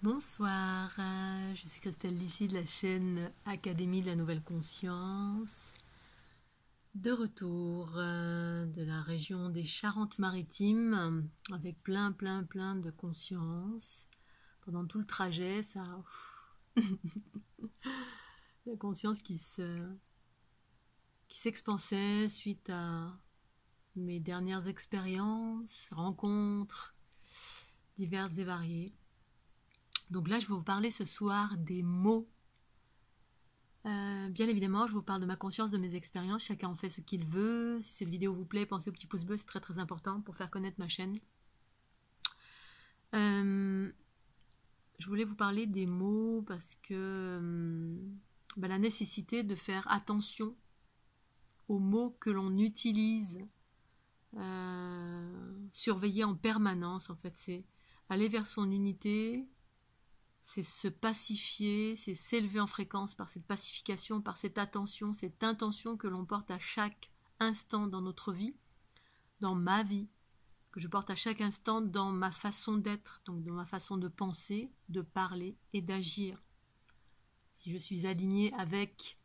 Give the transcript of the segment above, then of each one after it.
Bonsoir, je suis Christelle Lissy de la chaîne Académie de la Nouvelle Conscience. De retour de la région des Charentes-Maritimes avec plein de conscience. Pendant tout le trajet, ça... la conscience qui s'expansait suite à mes dernières expériences, rencontres diverses et variées. Donc là, je vais vous parler ce soir des mots. Bien évidemment, je vous parle de ma conscience, de mes expériences. Chacun en fait ce qu'il veut. Si cette vidéo vous plaît, pensez au petit pouce bleu, c'est très important pour faire connaître ma chaîne. Je voulais vous parler des mots parce que la nécessité de faire attention aux mots que l'on utilise, surveiller en permanence, en fait, c'est aller vers son unité. C'est se pacifier, c'est s'élever en fréquence par cette pacification, par cette attention, cette intention que l'on porte à chaque instant dans notre vie, dans ma vie, que je porte à chaque instant dans ma façon d'être, donc dans ma façon de penser, de parler et d'agir. Si je suis alignée avec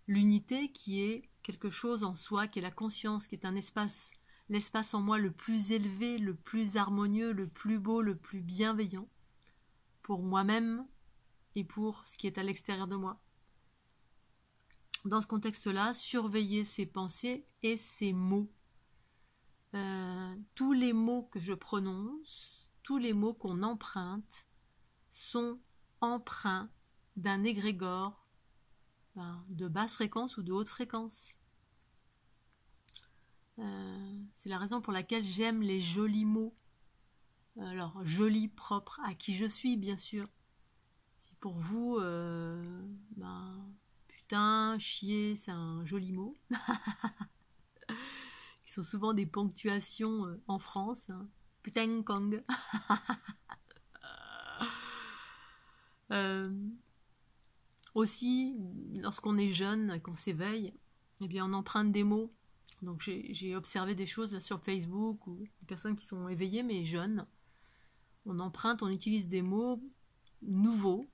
l'unité qui est quelque chose en soi, qui est la conscience, qui est un espace, l'espace en moi le plus élevé, le plus harmonieux, le plus beau, le plus bienveillant, pour moi-même et pour ce qui est à l'extérieur de moi. Dans ce contexte-là, surveiller ses pensées et ses mots. Tous les mots que je prononce, tous les mots qu'on emprunte, sont empreints d'un égrégore de basse fréquence ou de haute fréquence. C'est la raison pour laquelle j'aime les jolis mots. Alors, joli, propre, à qui je suis, bien sûr. Si pour vous, putain, chier, c'est un joli mot. Qui sont souvent des ponctuations en France. Hein. Putain, kong. Aussi, lorsqu'on est jeune, qu'on s'éveille, eh bien, on emprunte des mots. Donc, j'ai observé des choses là, sur Facebook, ou des personnes qui sont éveillées, mais jeunes. On emprunte, on utilise des mots nouveaux,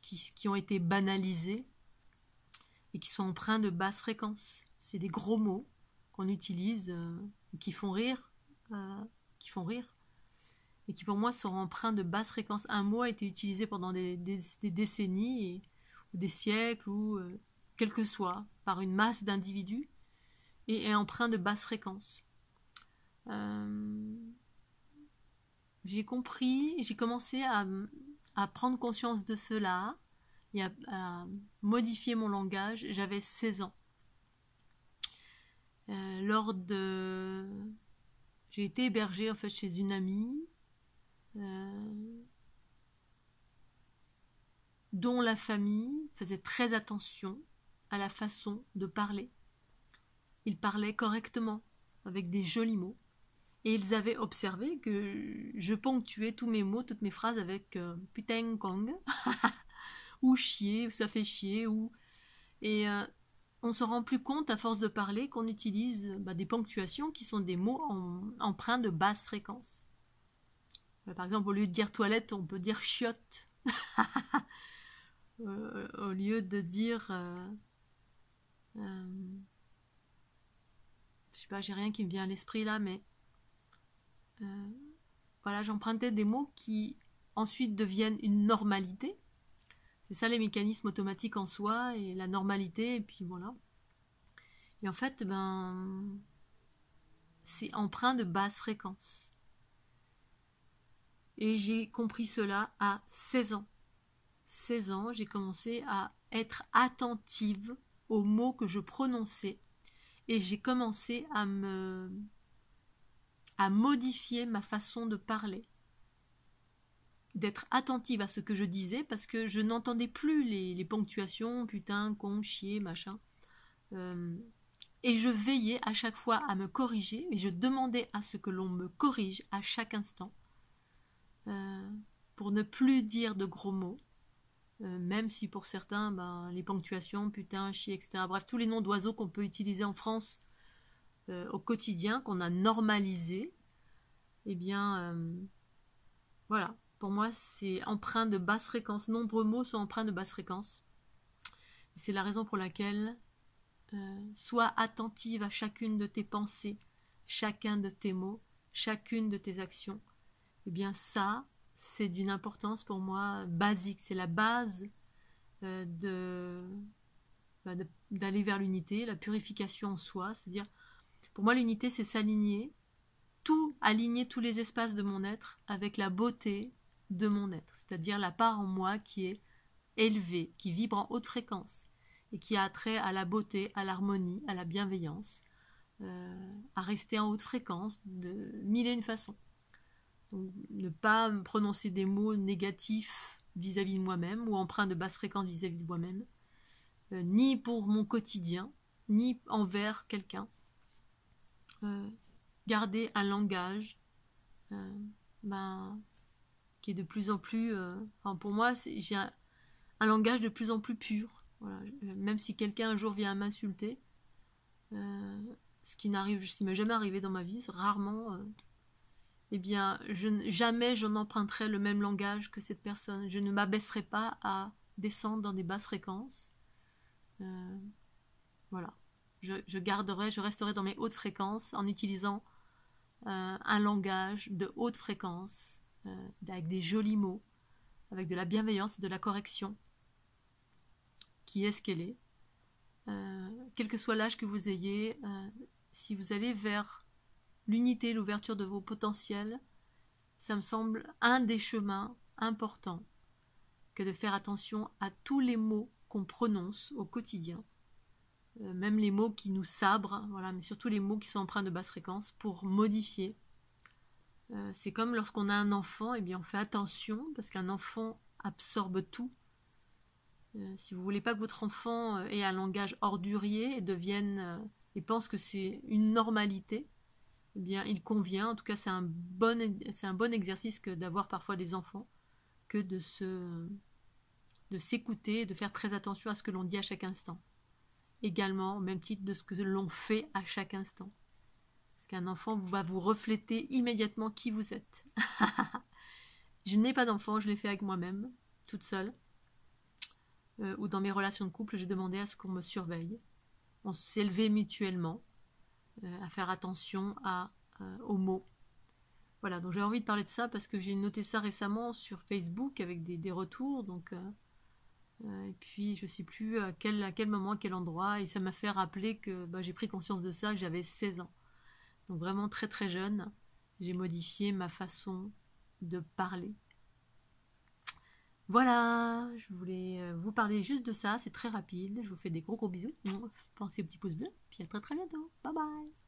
qui ont été banalisés, et qui sont empreints de basse fréquence. C'est des gros mots qu'on utilise, qui font rire, et qui pour moi sont empreints de basse fréquence. Un mot a été utilisé pendant des décennies, ou des siècles, ou quel que soit, par une masse d'individus, et est empreint de basse fréquence. J'ai compris, j'ai commencé à prendre conscience de cela, et à modifier mon langage. J'avais 16 ans. J'ai été hébergée en fait chez une amie dont la famille faisait très attention à la façon de parler. Ils parlaient correctement, avec des jolis mots, et ils avaient observé que je ponctuais tous mes mots, toutes mes phrases avec putain kong ou chier, ou ça fait chier, et on se rend plus compte à force de parler qu'on utilise des ponctuations qui sont des mots empreints de basse fréquence. Par exemple, au lieu de dire toilette, on peut dire chiotte. Au lieu de dire je sais pas, j'ai rien qui me vient à l'esprit là, mais voilà, j'empruntais des mots qui ensuite deviennent une normalité. C'est ça les mécanismes automatiques en soi, et la normalité, et puis voilà. Et en fait, c'est empreint de basse fréquence. Et j'ai compris cela à 16 ans. 16 ans, j'ai commencé à être attentive aux mots que je prononçais, et j'ai commencé à modifier ma façon de parler, d'être attentive à ce que je disais, parce que je n'entendais plus les ponctuations, putain, con, chier, machin. Et je veillais à chaque fois à me corriger, et je demandais à ce que l'on me corrige à chaque instant, pour ne plus dire de gros mots, même si pour certains, les ponctuations, putain, chier, etc. Bref, tous les noms d'oiseaux qu'on peut utiliser en France au quotidien, qu'on a normalisé, eh bien, voilà. pour moi, c'est empreint de basse fréquence. Nombreux mots sont empreints de basse fréquence. C'est la raison pour laquelle sois attentive à chacune de tes pensées, chacun de tes mots, chacune de tes actions. Eh bien ça, c'est d'une importance pour moi basique. C'est la base d'aller vers l'unité, la purification en soi. C'est-à-dire, pour moi, l'unité, c'est s'aligner, aligner tous les espaces de mon être avec la beauté de mon être. C'est-à-dire la part en moi qui est élevée, qui vibre en haute fréquence et qui a trait à la beauté, à l'harmonie, à la bienveillance, à rester en haute fréquence de mille et une façons. Donc, ne pas me prononcer des mots négatifs vis-à-vis de moi-même ou empreints de basse fréquence vis-à-vis de moi-même, ni pour mon quotidien, ni envers quelqu'un. Garder un langage qui est de plus en plus... pour moi, j'ai un langage de plus en plus pur. Voilà. Même si quelqu'un un jour vient à m'insulter, ce qui m'est jamais arrivé dans ma vie, c'est rarement... eh bien, jamais je n'emprunterai le même langage que cette personne. Je ne m'abaisserai pas à descendre dans des basses fréquences. Voilà. Je resterai dans mes hautes fréquences en utilisant un langage de haute fréquence, avec des jolis mots, avec de la bienveillance et de la correction, qui est ce qu'elle est. Quel que soit l'âge que vous ayez, si vous allez vers l'unité, l'ouverture de vos potentiels, ça me semble un des chemins importants que de faire attention à tous les mots qu'on prononce au quotidien, même les mots qui nous sabrent, voilà, mais surtout les mots qui sont empreints de basse fréquence pour modifier. C'est comme lorsqu'on a un enfant, eh bien on fait attention parce qu'un enfant absorbe tout. Si vous voulez pas que votre enfant ait un langage ordurier et pense que c'est une normalité, eh bien il convient, en tout cas c'est un bon exercice que d'avoir parfois des enfants, que de s'écouter et de faire très attention à ce que l'on dit à chaque instant. Également, au même titre de ce que l'on fait à chaque instant. Parce qu'un enfant va vous refléter immédiatement qui vous êtes. Je n'ai pas d'enfant, je l'ai fait avec moi-même, toute seule. Ou dans mes relations de couple, j'ai demandé à ce qu'on me surveille. On s'élevait mutuellement, à faire attention aux mots. Voilà, donc j'ai envie de parler de ça parce que j'ai noté ça récemment sur Facebook avec des retours, donc... et puis je ne sais plus à quel moment, à quel endroit, et ça m'a fait rappeler que j'ai pris conscience de ça, que j'avais 16 ans. Donc vraiment très très jeune, j'ai modifié ma façon de parler. Voilà, je voulais vous parler juste de ça, c'est très rapide, je vous fais des gros bisous, pensez au petit pouce bleu, puis à très très bientôt, bye bye.